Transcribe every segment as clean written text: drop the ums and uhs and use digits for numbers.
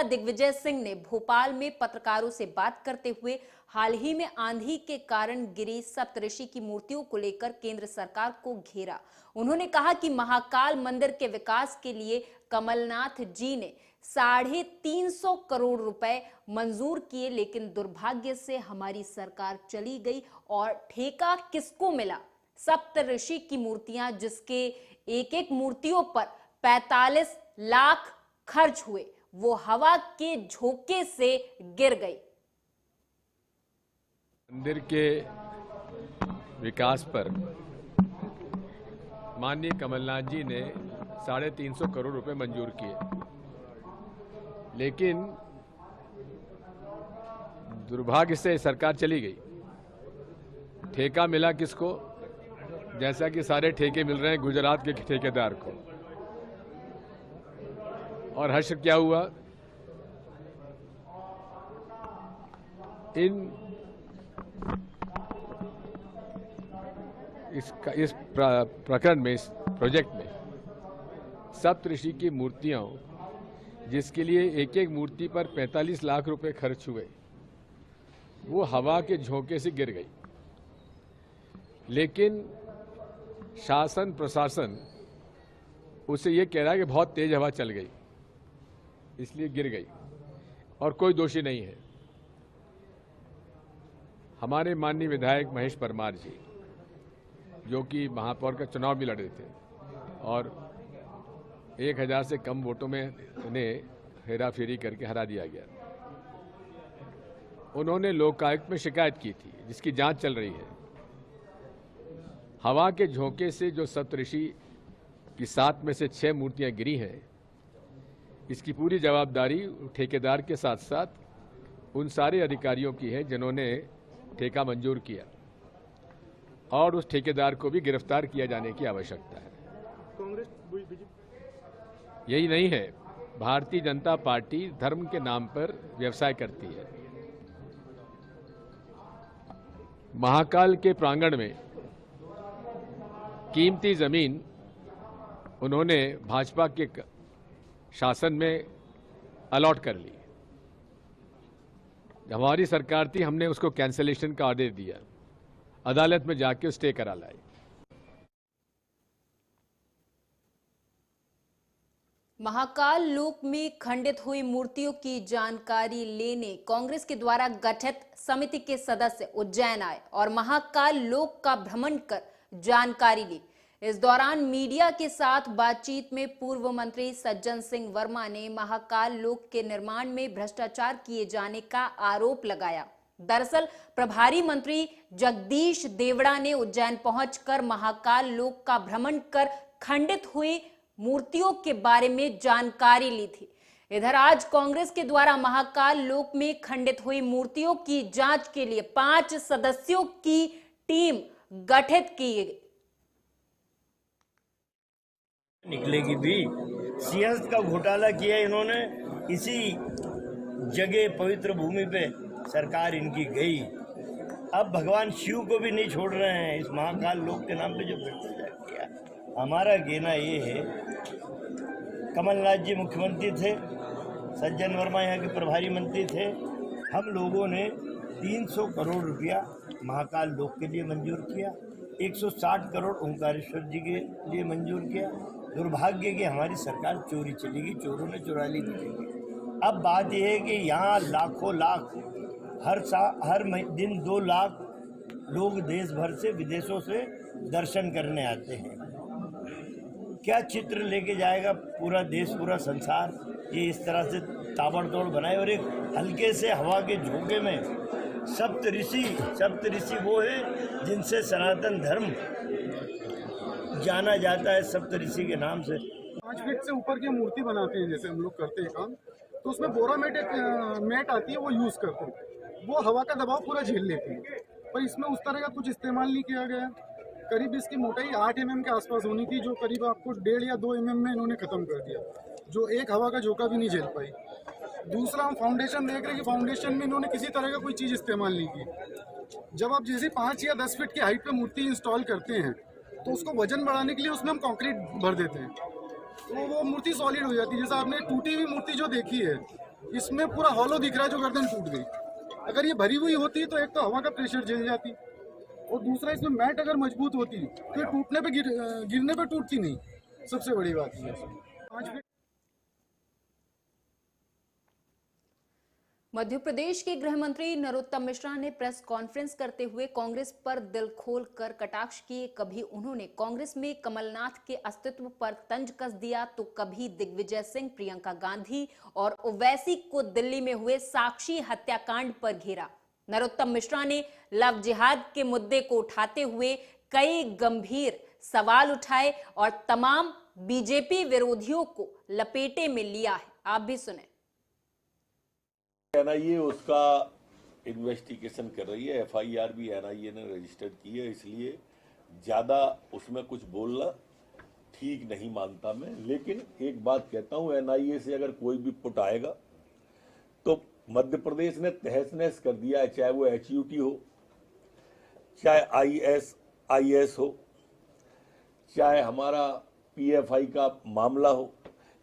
नेता दिग्विजय सिंह ने भोपाल में पत्रकारों से बात करते हुए हाल ही में आंधी के कारण गिरी सप्तऋषि की मूर्तियों को लेकर केंद्र सरकार को घेरा। उन्होंने कहा कि महाकाल मंदिर के विकास के लिए कमलनाथ जी ने 350 करोड़ रुपए मंजूर किए, लेकिन दुर्भाग्य से हमारी सरकार चली गई और ठेका किसको मिला? सप्तऋषि की मूर्तियां, जिसके एक एक मूर्तियों पर 45 लाख खर्च हुए, वो हवा के झोंके से गिर गई। मंदिर के विकास पर माननीय कमलनाथ जी ने 350 करोड़ रुपए मंजूर किए, लेकिन दुर्भाग्य से सरकार चली गई। ठेका मिला किसको? जैसा कि सारे ठेके मिल रहे हैं गुजरात के ठेकेदार को। और हर्ष क्या हुआ? इस प्रकरण में, इस प्रोजेक्ट में सप्तऋषि की मूर्तियां, जिसके लिए एक एक मूर्ति पर 45 लाख रुपए खर्च हुए, वो हवा के झोंके से गिर गई। लेकिन शासन प्रशासन उसे ये कह रहा है कि बहुत तेज हवा चल गई इसलिए गिर गई, और कोई दोषी नहीं है। हमारे माननीय विधायक महेश परमार जी, जो कि महापौर का चुनाव भी लड़े थे और 1000 से कम वोटों में उन्हें हेराफेरी करके हरा दिया गया, उन्होंने लोकायुक्त में शिकायत की थी, जिसकी जांच चल रही है। हवा के झोंके से जो सप्तऋषि की 7 में से 6 मूर्तियां गिरी हैं, इसकी पूरी जवाबदारी ठेकेदार के साथ साथ उन सारे अधिकारियों की है जिन्होंने ठेका मंजूर किया, और उस ठेकेदार को भी गिरफ्तार किया जाने की आवश्यकता है। यही नहीं है, भारतीय जनता पार्टी धर्म के नाम पर व्यवसाय करती है। महाकाल के प्रांगण में कीमती जमीन उन्होंने भाजपा के शासन में अलॉट कर ली। हमारी सरकार थी, हमने उसको कैंसलेशन का ऑर्डर दिया, अदालत में जाके स्टे करा लाई। महाकाल लोक में खंडित हुई मूर्तियों की जानकारी लेने कांग्रेस के द्वारा गठित समिति के सदस्य उज्जैन आए और महाकाल लोक का भ्रमण कर जानकारी ली। इस दौरान मीडिया के साथ बातचीत में पूर्व मंत्री सज्जन सिंह वर्मा ने महाकाल लोक के निर्माण में भ्रष्टाचार किए जाने का आरोप लगाया। दरअसल प्रभारी मंत्री जगदीश देवड़ा ने उज्जैन पहुंचकर महाकाल लोक का भ्रमण कर खंडित हुई मूर्तियों के बारे में जानकारी ली थी। इधर आज कांग्रेस के द्वारा महाकाल लोक में खंडित हुई मूर्तियों की जांच के लिए 5 सदस्यों की टीम गठित की गई। निकलेगी भी। सिंहस्थ का घोटाला किया इन्होंने, इसी जगह पवित्र भूमि पे सरकार इनकी गई। अब भगवान शिव को भी नहीं छोड़ रहे हैं इस महाकाल लोक के नाम पे जो भ्रष्टाचार किया। हमारा कहना ये है, कमलनाथ जी मुख्यमंत्री थे, सज्जन वर्मा यहाँ के प्रभारी मंत्री थे, हम लोगों ने 300 करोड़ रुपया महाकाल लोक के लिए मंजूर किया, 160 करोड़ ओंकारेश्वर जी के लिए मंजूर किया। दुर्भाग्य कि हमारी सरकार चोरी चलेगी, चोरों ने चुरा ली चलेगी। अब बात यह है कि यहाँ लाखों लाख हर दिन 2 लाख लोग देश भर से, विदेशों से दर्शन करने आते हैं। क्या चित्र लेके जाएगा पूरा देश, पूरा संसार ये इस तरह से ताबड़तोड़ बनाए। और एक हल्के से हवा के झोंके में सप्तऋषि वो है जिनसे सनातन धर्म जाना जाता है, सप्तऋषि के नाम से। 5 फीट से ऊपर की मूर्ति बनाते हैं, जैसे हम लोग करते हैं काम, तो उसमें बोरा मैट आती है, वो यूज करते हैं, वो हवा का दबाव पूरा झेल लेती है। पर इसमें उस तरह का कुछ इस्तेमाल नहीं किया गया। करीब इसकी मोटाई 8 mm के आसपास होनी थी, जो करीब आपको 1.5 या 2 mm में इन्होंने खत्म कर दिया, जो एक हवा का झोंका भी नहीं झेल पाई। दूसरा, हम फाउंडेशन देख रहे हैं कि फाउंडेशन में इन्होंने किसी तरह का कोई चीज़ इस्तेमाल नहीं की। जब आप जैसे 5 या 10 फीट की हाइट पे मूर्ति इंस्टॉल करते हैं, तो उसको वजन बढ़ाने के लिए उसमें हम कंक्रीट भर देते हैं, तो वो मूर्ति सॉलिड हो जाती है। जैसे आपने टूटी हुई मूर्ति जो देखी है, इसमें पूरा हॉलो दिख रहा है, जो गर्दन टूट गई। अगर ये भरी हुई होती तो एक तो हवा का प्रेशर झेल जाती, और दूसरा इसमें मैट अगर मजबूत होती तो ये टूटने पे गिरने पे टूटती नहीं। सबसे बड़ी बात ये है। 5 फीट मध्य प्रदेश के गृह मंत्री नरोत्तम मिश्रा ने प्रेस कॉन्फ्रेंस करते हुए कांग्रेस पर दिल खोल कर कटाक्ष किए। कभी उन्होंने कांग्रेस में कमलनाथ के अस्तित्व पर तंज कस दिया, तो कभी दिग्विजय सिंह, प्रियंका गांधी और ओवैसी को दिल्ली में हुए साक्षी हत्याकांड पर घेरा। नरोत्तम मिश्रा ने लव जिहाद के मुद्दे को उठाते हुए कई गंभीर सवाल उठाए और तमाम बीजेपी विरोधियों को लपेटे में लिया है। आप भी सुने। एनआईए उसका इन्वेस्टिगेशन कर रही है, एफआईआर भी एनआईए ने रजिस्टर की है, इसलिए ज्यादा उसमें कुछ बोलना ठीक नहीं मानता मैं। लेकिन एक बात कहता हूं, एनआईए से अगर कोई भी पुट आएगा तो मध्य प्रदेश ने तहस नहस कर दिया है, चाहे वो एचयूटी हो, चाहे आईएस हो, चाहे हमारा पीएफआई का मामला हो,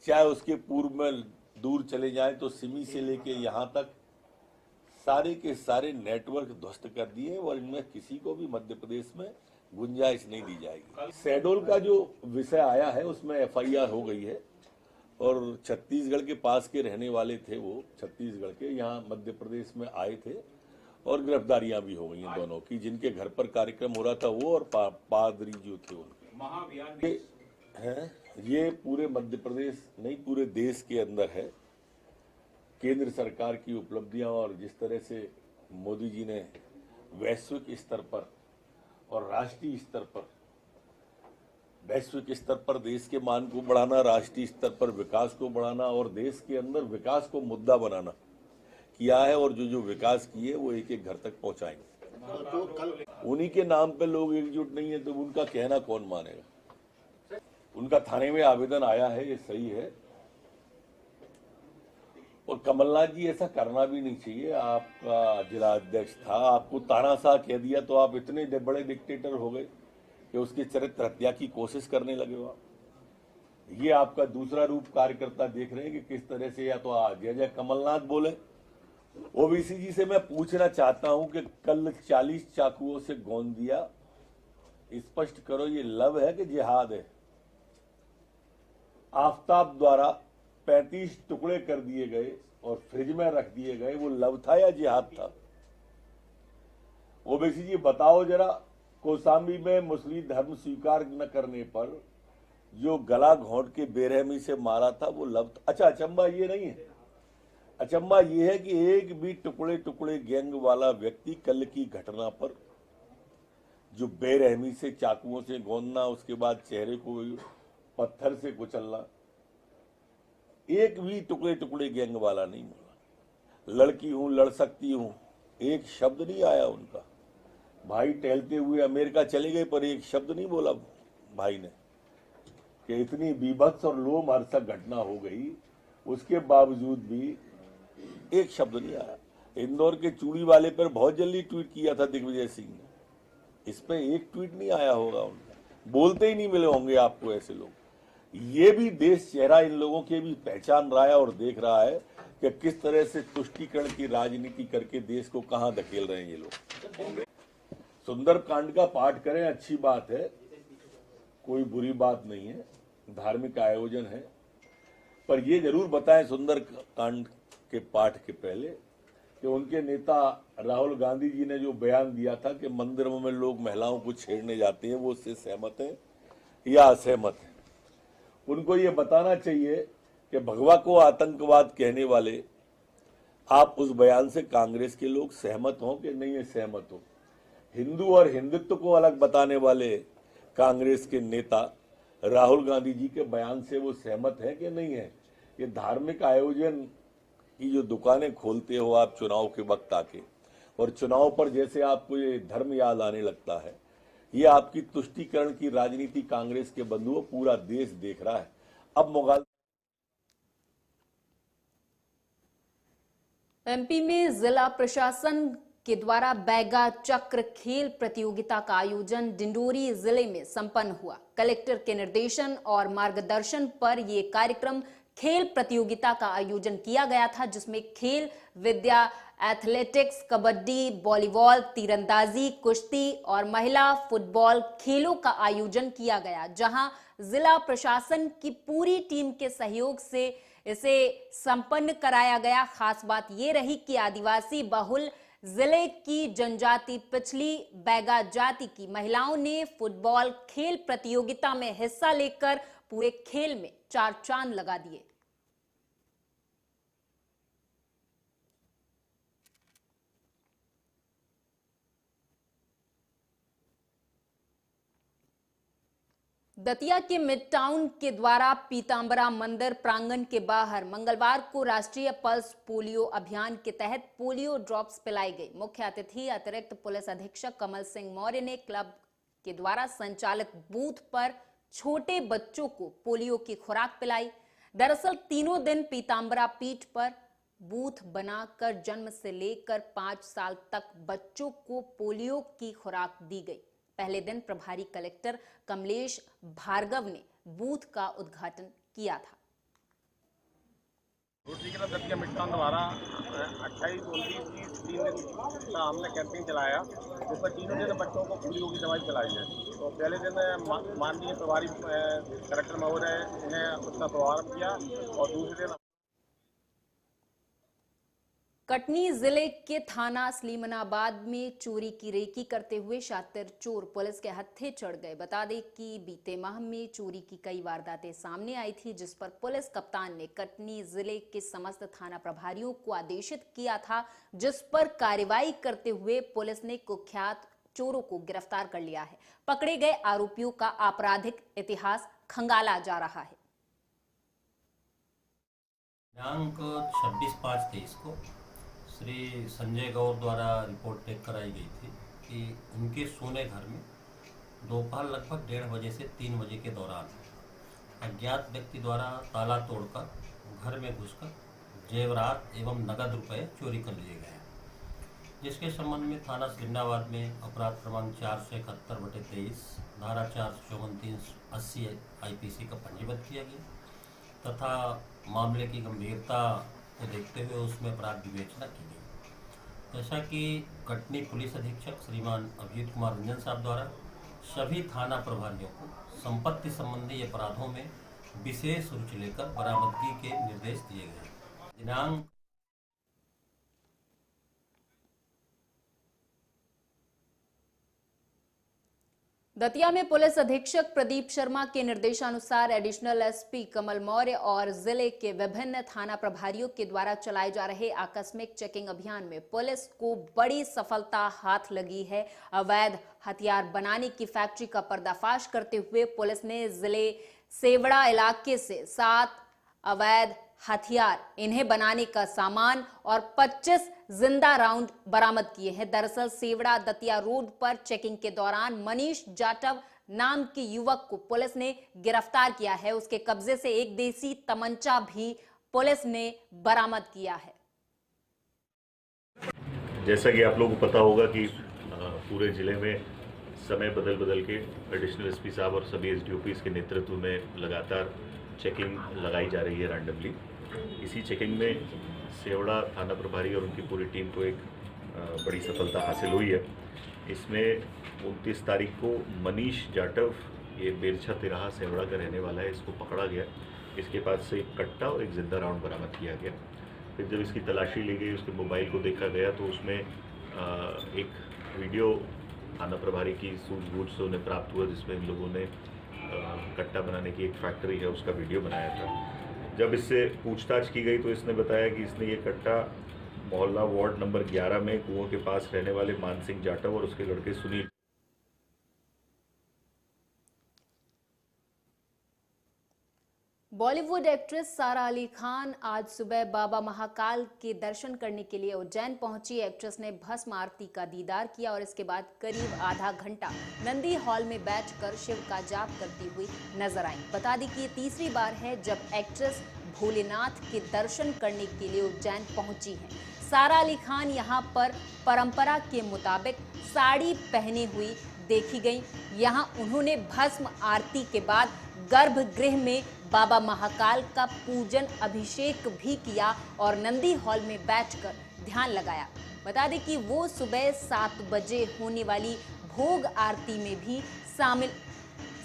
चाहे उसके पूर्व में दूर चले जाएं तो सिमी से लेके यहां तक सारे के सारे नेटवर्क ध्वस्त कर दिए, और इनमें किसी को भी मध्य प्रदेश में गुंजाइश नहीं दी जाएगी। शहडोल का जो विषय आया है उसमें एफआईआर हो गई है, और छत्तीसगढ़ के पास के रहने वाले थे, वो छत्तीसगढ़ के यहाँ मध्य प्रदेश में आए थे, और गिरफ्तारियां भी हो गई हैं दोनों की, जिनके घर पर कार्यक्रम हो रहा था वो और पादरी जो थे उनके हैं। ये पूरे मध्य प्रदेश नहीं पूरे देश के अंदर है। केंद्र सरकार की उपलब्धियां और जिस तरह से मोदी जी ने वैश्विक स्तर पर और राष्ट्रीय स्तर पर, वैश्विक स्तर पर देश के मान को बढ़ाना, राष्ट्रीय स्तर पर विकास को बढ़ाना और देश के अंदर विकास को मुद्दा बनाना किया है, और जो विकास किए वो एक एक घर तक पहुंचाएंगे। उन्हीं के नाम पे लोग एकजुट नहीं है तो उनका कहना कौन मानेगा। उनका थाने में आवेदन आया है, ये सही है, और कमलनाथ जी ऐसा करना भी नहीं चाहिए। आपका जिला अध्यक्ष था, आपको तानाशाह कह दिया तो आप इतने बड़े डिक्टेटर हो गए कि उसके चरित्र हत्या की कोशिश करने लगे हो आप। ये आपका दूसरा रूप कार्यकर्ता देख रहे हैं कि किस तरह से, या तो आज जय जय कमलनाथ बोले। ओबीसी जी से मैं पूछना चाहता हूं कि कल 40 चाकुओं से गौंद दिया, स्पष्ट करो ये लव है कि जिहाद है? आफ्ताब द्वारा 35 टुकड़े कर दिए गए और फ्रिज में रख दिए गए, वो लव था या जिहाद था? ओबीसी जी बताओ जरा, कौशाम्बी में मुस्लिम धर्म स्वीकार न करने पर जो गला घोंट के बेरहमी से मारा था वो लव था। अच्छा, अचंबा ये नहीं है, अचंबा ये है कि एक भी टुकड़े टुकड़े गैंग वाला व्यक्ति कल की घटना पर जो बेरहमी से चाकुओं से गौंदना, उसके बाद चेहरे को पत्थर से कुचलना, एक भी टुकड़े टुकड़े गैंग वाला नहीं बोला। लड़की हूं, लड़ सकती हूं, एक शब्द नहीं आया उनका। भाई टहलते हुए अमेरिका चले गए पर एक शब्द नहीं बोला भाई ने कि इतनी बीभत्स और लोमहर्षक घटना हो गई, उसके बावजूद भी एक शब्द नहीं आया। इंदौर के चूड़ी वाले पर बहुत जल्दी ट्वीट किया था दिग्विजय सिंह ने, इस पे एक ट्वीट नहीं आया होगा उनका। बोलते ही नहीं मिले होंगे आपको ऐसे लोग। ये भी देश चेहरा इन लोगों के भी पहचान रहा है और देख रहा है कि किस तरह से तुष्टीकरण की राजनीति करके देश को कहां धकेल रहे हैं ये लोग। सुंदरकांड का पाठ करें, अच्छी बात है, कोई बुरी बात नहीं है, धार्मिक आयोजन है, पर ये जरूर बताएं सुंदरकांड के पाठ के पहले कि उनके नेता राहुल गांधी जी ने जो बयान दिया था कि मंदिरों में लोग महिलाओं को छेड़ने जाते हैं, वो उससे सहमत हैं या असहमत हैं। उनको ये बताना चाहिए कि भगवा को आतंकवाद कहने वाले आप उस बयान से कांग्रेस के लोग सहमत हो कि नहीं सहमत हो। हिंदू और हिंदुत्व को अलग बताने वाले कांग्रेस के नेता राहुल गांधी जी के बयान से वो सहमत है कि नहीं है। ये धार्मिक आयोजन की जो दुकानें खोलते हो आप चुनाव के वक्त आके, और चुनाव पर जैसे आपको ये धर्म याद आने लगता है, ये आपकी तुष्टीकरण की राजनीति कांग्रेस के बंधुओं पूरा देश देख रहा है। अब मुगाल एमपी में जिला प्रशासन के द्वारा बैगा चक्र खेल प्रतियोगिता का आयोजन डिंडोरी जिले में संपन्न हुआ। कलेक्टर के निर्देशन और मार्गदर्शन पर यह कार्यक्रम खेल प्रतियोगिता का आयोजन किया गया था, जिसमें खेल विद्या, एथलेटिक्स, कबड्डी, वॉलीबॉल, तीरंदाजी, कुश्ती और महिला फुटबॉल खेलों का आयोजन किया गया, जहां जिला प्रशासन की पूरी टीम के सहयोग से इसे संपन्न कराया गया। खास बात यह रही कि आदिवासी बहुल जिले की जनजाति पिछली बैगा जाति की महिलाओं ने फुटबॉल खेल प्रतियोगिता में हिस्सा लेकर पूरे खेल में 4 चांद लगा दिए। दतिया के मिड टाउन के द्वारा पीतांबरा मंदिर प्रांगण के बाहर मंगलवार को राष्ट्रीय पल्स पोलियो अभियान के तहत पोलियो ड्रॉप्स पिलाई गई। मुख्य अतिथि अतिरिक्त पुलिस अधीक्षक कमल सिंह मौर्य ने क्लब के द्वारा संचालित बूथ पर छोटे बच्चों को पोलियो की खुराक पिलाई। दरअसल तीनों दिन पीतांबरा पीठ पर बूथ बनाकर जन्म से लेकर 5 साल तक बच्चों को पोलियो की खुराक दी गई। पहले दिन प्रभारी कलेक्टर कमलेश भार्गव ने बूथ का उद्घाटन किया था। Rotary club Datia mid town द्वारा 28, 29, 30 3 दिन का हमने कैंपेन चलाया, जिसमें तीनों दिन बच्चों को पोलियो की दवाई पिलाई है। तो पहले दिन माननीय प्रभारी कलेक्टर महोदय ने उसका शुभारंभ किया और दूसरे दिन कटनी जिले के थाना सलीमनाबाद में चोरी की रेकी करते हुए शातिर चोर पुलिस के हत्थे चढ़ गए। बता दें कि बीते माह में चोरी की कई वारदातें सामने आई थी, जिस पर पुलिस कप्तान ने कटनी जिले के समस्त थाना प्रभारियों को आदेशित किया था, जिस पर कार्रवाई करते हुए पुलिस ने कुख्यात चोरों को गिरफ्तार कर लिया है। पकड़े गए आरोपियों का आपराधिक इतिहास खंगाला जा रहा है। दिनांक 26/5/23 को श्री संजय गौर द्वारा रिपोर्ट टेक कराई गई थी कि उनके सोने घर में दोपहर लगभग 1:30 बजे से 3 बजे के दौरान अज्ञात व्यक्ति द्वारा ताला तोड़कर घर में घुसकर जेवरात एवं नगद रुपए चोरी कर लिए गए, जिसके संबंध में थाना सलीमनाबाद में अपराध क्रमांक 471/23 धारा 454-380 IPC का पंजीबद्ध किया गया तथा मामले की गंभीरता को देखते हुए उसमें अपराध विवेचना की गई। जैसा कि कटनी पुलिस अधीक्षक श्रीमान अभिजीत कुमार रंजन साहब द्वारा सभी थाना प्रभारियों को संपत्ति संबंधी अपराधों में विशेष रुचि लेकर बरामदगी के निर्देश दिए गए। दिनांक दतिया में पुलिस अधीक्षक प्रदीप शर्मा के निर्देशानुसार एडिशनल एसपी कमल मौर्य और जिले के विभिन्न थाना प्रभारियों के द्वारा चलाए जा रहे आकस्मिक चेकिंग अभियान में पुलिस को बड़ी सफलता हाथ लगी है। अवैध हथियार बनाने की फैक्ट्री का पर्दाफाश करते हुए पुलिस ने जिले सेवड़ा इलाके से 7 अवैध हथियार, इन्हें बनाने का सामान और 25 जिंदा राउंड बरामद किए हैं। दरअसल सेवड़ा दतिया रोड पर चेकिंग के दौरान मनीष जाटव नाम के युवक को पुलिस ने गिरफ्तार किया है। उसके कब्जे से एक देसी तमंचा भी पुलिस ने बरामद किया है। जैसा कि आप लोगों को पता होगा कि पूरे जिले में समय बदल बदल के एडिशनल एसपी साहब और सभी एसडीओपीज के नेतृत्व में लगातार चेकिंग लगाई जा रही है रैंडमली। इसी चेकिंग में सेवड़ा थाना प्रभारी और उनकी पूरी टीम को एक बड़ी सफलता हासिल हुई है। इसमें 29 तारीख को मनीष जाटव, ये बेरछा तिराहा सेवड़ा का रहने वाला है, इसको पकड़ा गया। इसके पास से एक कट्टा और एक जिंदा राउंड बरामद किया गया। फिर जब इसकी तलाशी ली गई, उसके मोबाइल को देखा गया तो उसमें एक वीडियो थाना प्रभारी की सूझबूझ से उन्हें प्राप्त हुआ, जिसमें इन लोगों ने कट्टा बनाने की एक फैक्ट्री है उसका वीडियो बनाया था। जब इससे पूछताछ की गई तो इसने बताया कि इसने ये कट्टा मोहल्ला वार्ड नंबर 11 में कुओं के पास रहने वाले मान सिंह जाटव और उसके लड़के सुनील। बॉलीवुड एक्ट्रेस सारा अली खान आज सुबह बाबा महाकाल के दर्शन करने के लिए उज्जैन पहुंची। एक्ट्रेस ने भस्म आरती का दीदार किया और इसके बाद करीब आधा घंटा नंदी हॉल में बैठकर शिव का जाप करती हुई नजर आई। बता दें कि ये तीसरी बार है जब एक्ट्रेस भोलेनाथ के दर्शन करने के लिए उज्जैन पहुंची है। सारा अली खान यहां पर परंपरा के मुताबिक साड़ी पहने हुई देखी गई। यहां उन्होंने भस्म आरती के बाद गर्भगृह में बाबा महाकाल का पूजन अभिषेक भी किया और नंदी हॉल में बैठकर ध्यान लगाया। बता दें कि वो सुबह 7 बजे होने वाली भोग आरती में भी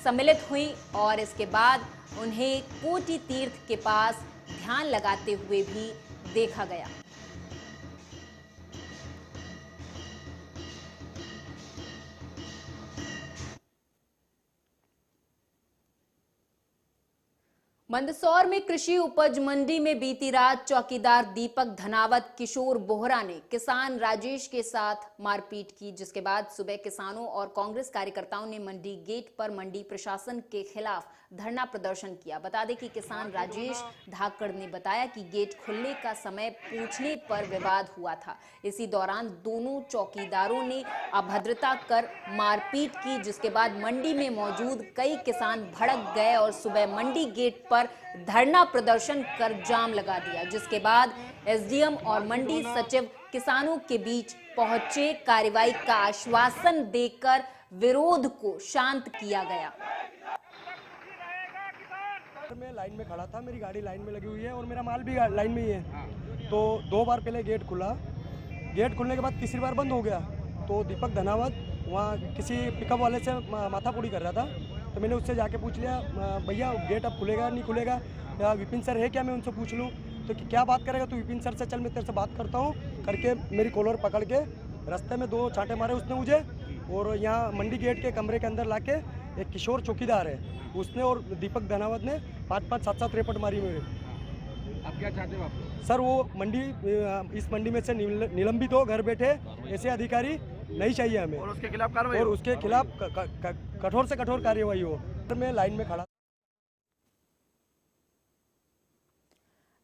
सम्मिलित हुई और इसके बाद उन्हें कोटि तीर्थ के पास ध्यान लगाते हुए भी देखा गया। मंदसौर में कृषि उपज मंडी में बीती रात चौकीदार दीपक धनावत किशोर बोहरा ने किसान राजेश के साथ मारपीट की, जिसके बाद सुबह किसानों और कांग्रेस कार्यकर्ताओं ने मंडी गेट पर मंडी प्रशासन के खिलाफ धरना प्रदर्शन किया। बता दें कि किसान राजेश धाकड़ ने बताया कि गेट खुलने का समय पूछने पर विवाद हुआ था। इसी दौरान दोनों चौकीदारों ने अभद्रता कर मारपीट की, जिसके बाद मंडी में मौजूद कई किसान भड़क गए और सुबह मंडी गेट पर धरना प्रदर्शन कर जाम लगा दिया, जिसके बाद एसडीएम और मंडी सचिव किसानों के बीच पहुंचे। कार्रवाई का आश्वासन देकर विरोध को शांत किया गया। मैं लाइन में खड़ा था, मेरी गाड़ी लाइन में लगी हुई है और मेरा माल भी लाइन में ही है। तो 2 बार पहले गेट खुला, गेट खुलने के बाद तीसरी बार बंद हो गया। तो दीपक धनावत वहाँ किसी पिकअप वाले से माथापुड़ी कर रहा था, तो मैंने उससे जाके पूछ लिया, भैया गेट अब खुलेगा नहीं खुलेगा, या विपिन सर है क्या, मैं उनसे पूछ लूँ। तो क्या बात करेगा तू, विपिन सर से चल मैं तेरे से बात करता हूँ करके मेरी कॉलर पकड़ के रास्ते में 2 चांटे मारे उसने मुझे। और यहाँ मंडी गेट के कमरे के अंदर लाके एक किशोर चौकीदार है उसने और दीपक धनावत ने 5-5, 7-7 रेपट मारी मेरे। आप क्या चाहते हो आप? सर वो मंडी, इस मंडी में से निलंबित हो, घर बैठे ऐसे अधिकारी नहीं चाहिए हमें और उसके खिलाफ कार्रवाई और उसके खिलाफ कठोर से कठोर कार्यवाही हो। मैं लाइन में खड़ा।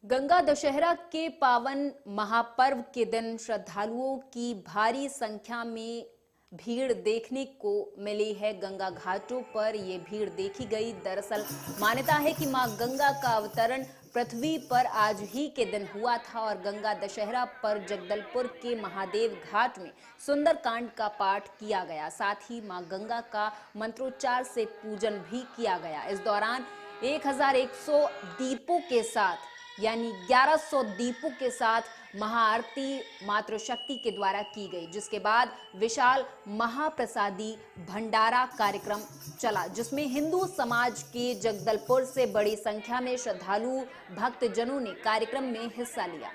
गंगा दशहरा के पावन महापर्व के दिन श्रद्धालुओं की भारी संख्या में भीड़ देखने को मिली है। गंगा घाटों पर ये भीड़ देखी गई। दरअसल मान्यता है कि मां गंगा का अवतरण पृथ्वी पर आज ही के दिन हुआ था और गंगा दशहरा पर जगदलपुर के महादेव घाट में सुंदरकांड का पाठ किया गया। साथ ही मां गंगा का मंत्रोच्चार से पूजन भी किया गया। इस दौरान 1100 दीपों के साथ यानी 1100 दीपों के साथ महाआरती मातृशक्ति के द्वारा की गई, जिसके बाद विशाल महाप्रसादी भंडारा कार्यक्रम चला, जिसमें हिंदू समाज के जगदलपुर से बड़ी संख्या में श्रद्धालु भक्तजनों ने कार्यक्रम में हिस्सा लिया।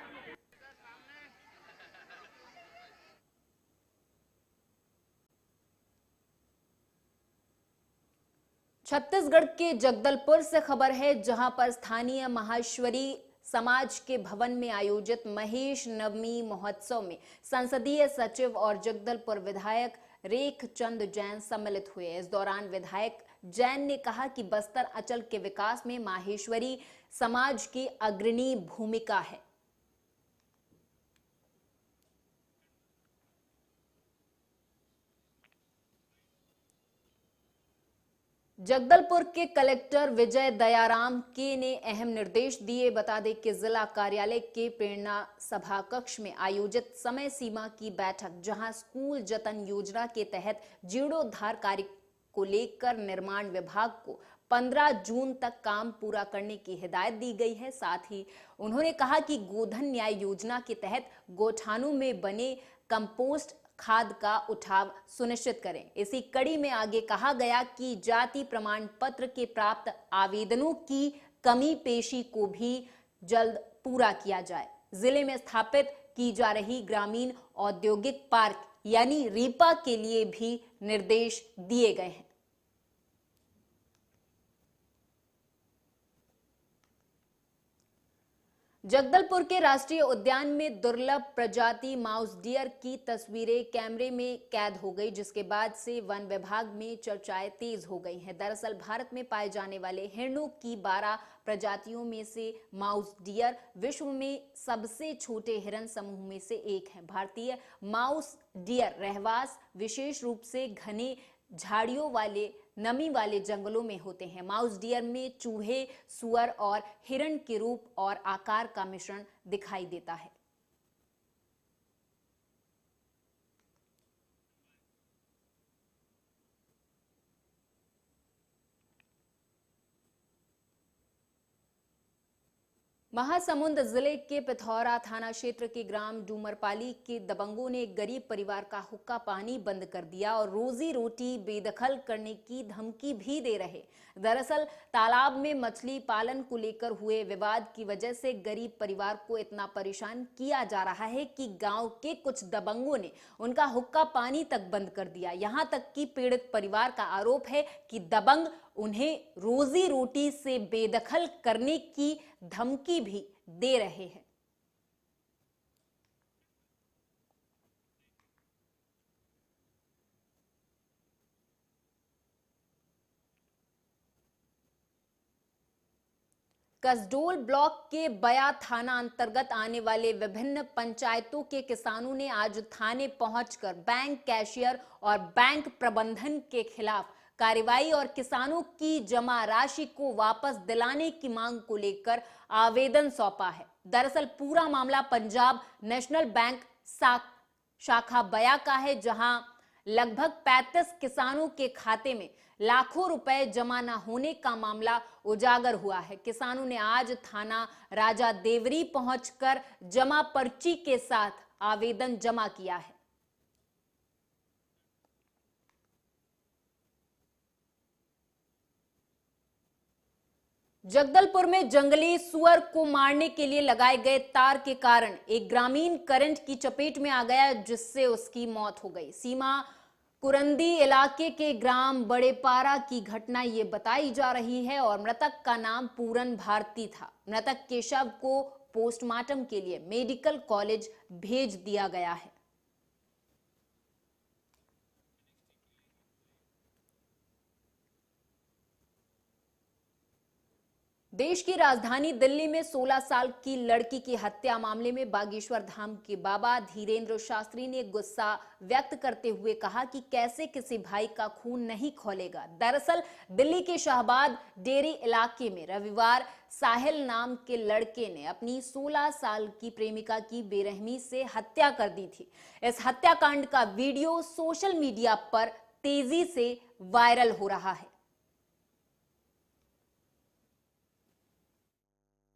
छत्तीसगढ़ के जगदलपुर से खबर है, जहां पर स्थानीय माहेश्वरी समाज के भवन में आयोजित महेश नवमी महोत्सव में संसदीय सचिव और जगदलपुर विधायक रेख चंद जैन सम्मिलित हुए। इस दौरान विधायक जैन ने कहा कि बस्तर अंचल के विकास में माहेश्वरी समाज की अग्रणी भूमिका है। जगदलपुर के कलेक्टर विजय दयाराम के ने अहम निर्देश दिए। बता दें कि जिला कार्यालय के प्रेरणा सभा कक्ष में आयोजित समय सीमा की बैठक, जहां स्कूल जतन योजना के तहत जीर्णोद्धार कार्य को लेकर निर्माण विभाग को 15 जून तक काम पूरा करने की हिदायत दी गई है। साथ ही उन्होंने कहा कि गोधन न्याय योजना के तहत गोठानों में बने कंपोस्ट खाद का उठाव सुनिश्चित करें। इसी कड़ी में आगे कहा गया कि जाति प्रमाण पत्र के प्राप्त आवेदनों की कमी पेशी को भी जल्द पूरा किया जाए। जिले में स्थापित की जा रही ग्रामीण औद्योगिक पार्क यानी रीपा के लिए भी निर्देश दिए गए हैं। जगदलपुर के राष्ट्रीय उद्यान में दुर्लभ प्रजाति माउस डियर की तस्वीरें कैमरे में कैद हो गई, जिसके बाद से वन विभाग में चर्चाएं तेज हो गई हैं। दरअसल भारत में पाए जाने वाले हिरणों की 12 प्रजातियों में से माउस डियर विश्व में सबसे छोटे हिरण समूह में से एक है। भारतीय माउस डियर रहवास विशेष रूप से घने झाड़ियों वाले नमी वाले जंगलों में होते हैं। माउस डियर में चूहे, सुअर और हिरण के रूप और आकार का मिश्रण दिखाई देता है। महासमुंद जिले के पिथौरा थाना क्षेत्र के ग्राम डूमरपाली के दबंगों ने एक गरीब परिवार का हुक्का पानी बंद कर दिया और रोजी रोटी बेदखल करने की धमकी भी दे रहे। दरअसल तालाब में मछली पालन को लेकर हुए विवाद की वजह से गरीब परिवार को इतना परेशान किया जा रहा है कि गांव के कुछ दबंगों ने उनका हुक्का पानी तक बंद कर दिया। यहां तक कि पीड़ित परिवार का आरोप है कि दबंग उन्हें रोजी रोटी से बेदखल करने की धमकी भी दे रहे हैं। कसडोल ब्लॉक के बया थाना अंतर्गत आने वाले विभिन्न पंचायतों के किसानों ने आज थाने पहुंचकर बैंक कैशियर और बैंक प्रबंधन के खिलाफ कार्रवाई और किसानों की जमा राशि को वापस दिलाने की मांग को लेकर आवेदन सौंपा है। दरअसल पूरा मामला पंजाब नेशनल बैंक शाखा बया का है, जहां लगभग 35 किसानों के खाते में लाखों रुपए जमा न होने का मामला उजागर हुआ है। किसानों ने आज थाना राजा देवरी पहुंचकर जमा पर्ची के साथ आवेदन जमा किया है। जगदलपुर में जंगली सुअर को मारने के लिए लगाए गए तार के कारण एक ग्रामीण करंट की चपेट में आ गया, जिससे उसकी मौत हो गई। सीमा कुरंदी इलाके के ग्राम बड़ेपारा की घटना ये बताई जा रही है और मृतक का नाम पूरन भारती था। मृतक के शव को पोस्टमार्टम के लिए मेडिकल कॉलेज भेज दिया गया है। देश की राजधानी दिल्ली में 16 साल की लड़की की हत्या मामले में बागेश्वर धाम के बाबा धीरेन्द्र शास्त्री ने गुस्सा व्यक्त करते हुए कहा कि कैसे किसी भाई का खून नहीं खौलेगा। दरअसल दिल्ली के शाहबाद डेरी इलाके में रविवार साहिल नाम के लड़के ने अपनी 16 साल की प्रेमिका की बेरहमी से हत्या कर दी थी। इस हत्याकांड का वीडियो सोशल मीडिया पर तेजी से वायरल हो रहा है।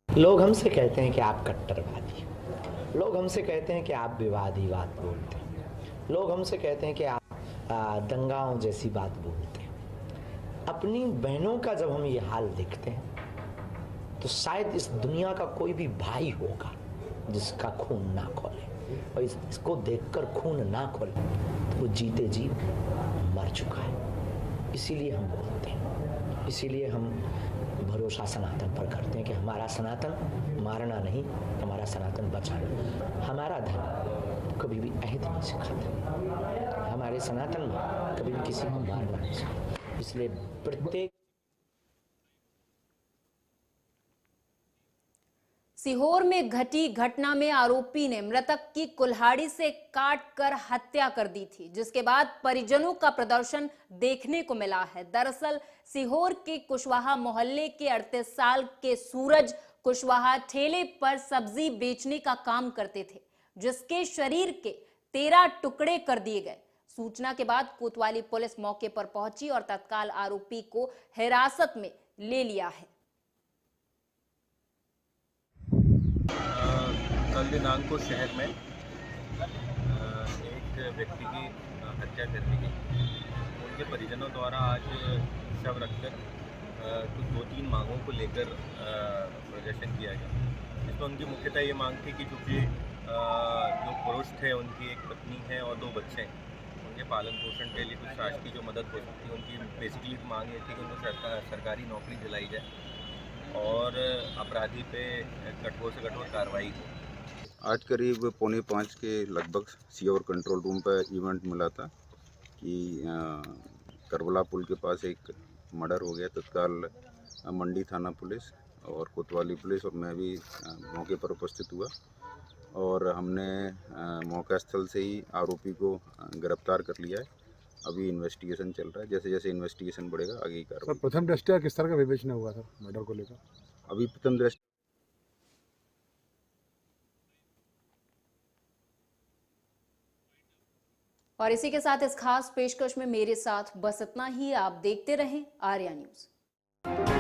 लोग हमसे कहते हैं कि आप कट्टरवादी, लोग हमसे कहते हैं कि आप विवादी बात बोलते हैं, लोग हमसे कहते हैं कि आप दंगाओं जैसी बात बोलते हैं। अपनी बहनों का जब हम ये हाल देखते हैं तो शायद इस दुनिया का कोई भी भाई होगा जिसका खून ना खोले, और इसको देखकर खून ना खोले तो वो जीते जी मर चुका है। इसीलिए हम बोलते हैं, इसीलिए हम भरोसा सनातन पर करते हैं कि हमारा सनातन मारना नहीं, हमारा सनातन बचाना। हमारा धर्म कभी भी अहित नहीं सिखाता, हमारे सनातन में कभी भी किसी को मारना नहीं सिखाता। इसलिए प्रत्येक सीहोर में घटी घटना में आरोपी ने मृतक की कुल्हाड़ी से काटकर हत्या कर दी थी, जिसके बाद परिजनों का प्रदर्शन देखने को मिला है। दरअसल सीहोर के कुशवाहा मोहल्ले के 38 साल के सूरज कुशवाहा ठेले पर सब्जी बेचने का काम करते थे, जिसके शरीर के 13 टुकड़े कर दिए गए। सूचना के बाद कोतवाली पुलिस मौके पर पहुंची और तत्काल आरोपी को हिरासत में ले लिया है। कल दिनांक को शहर में एक व्यक्ति की हत्या कर दी गई। उनके परिजनों द्वारा आज शव रखकर कुछ 2-3 मांगों को लेकर प्रदर्शन किया गया, जिसमें उनकी मुख्यतः ये मांग थी कि चूँकि जो पुरुष थे उनकी एक पत्नी है और 2 बच्चे हैं, उनके पालन पोषण के लिए कुछ राशि की जो मदद हो सकती है। उनकी बेसिकली मांग ये थी कि उनको सरकारी नौकरी दिलाई जाए और अपराधी पे कठोर से कठोर कार्रवाई हो। आज करीब 4:45 के लगभग सीहोर कंट्रोल रूम पर इवेंट मिला था कि करबला पुल के पास एक मर्डर हो गया। तत्काल मंडी थाना पुलिस और कोतवाली पुलिस और मैं भी मौके पर उपस्थित हुआ और हमने मौका स्थल से ही आरोपी को गिरफ्तार कर लिया है। अभी इन्वेस्टिगेशन चल रहा है, जैसे जैसे इन्वेस्टिगेशन बढ़ेगा आगे की कार्रवाई। प्रथम दृष्टया किस तरह का विवेचना हुआ था मर्डर को लेकर? अभी प्रथम दृष्टया और इसी के साथ इस खास पेशकश में मेरे साथ बस इतना ही। आप देखते रहें आर्या न्यूज़।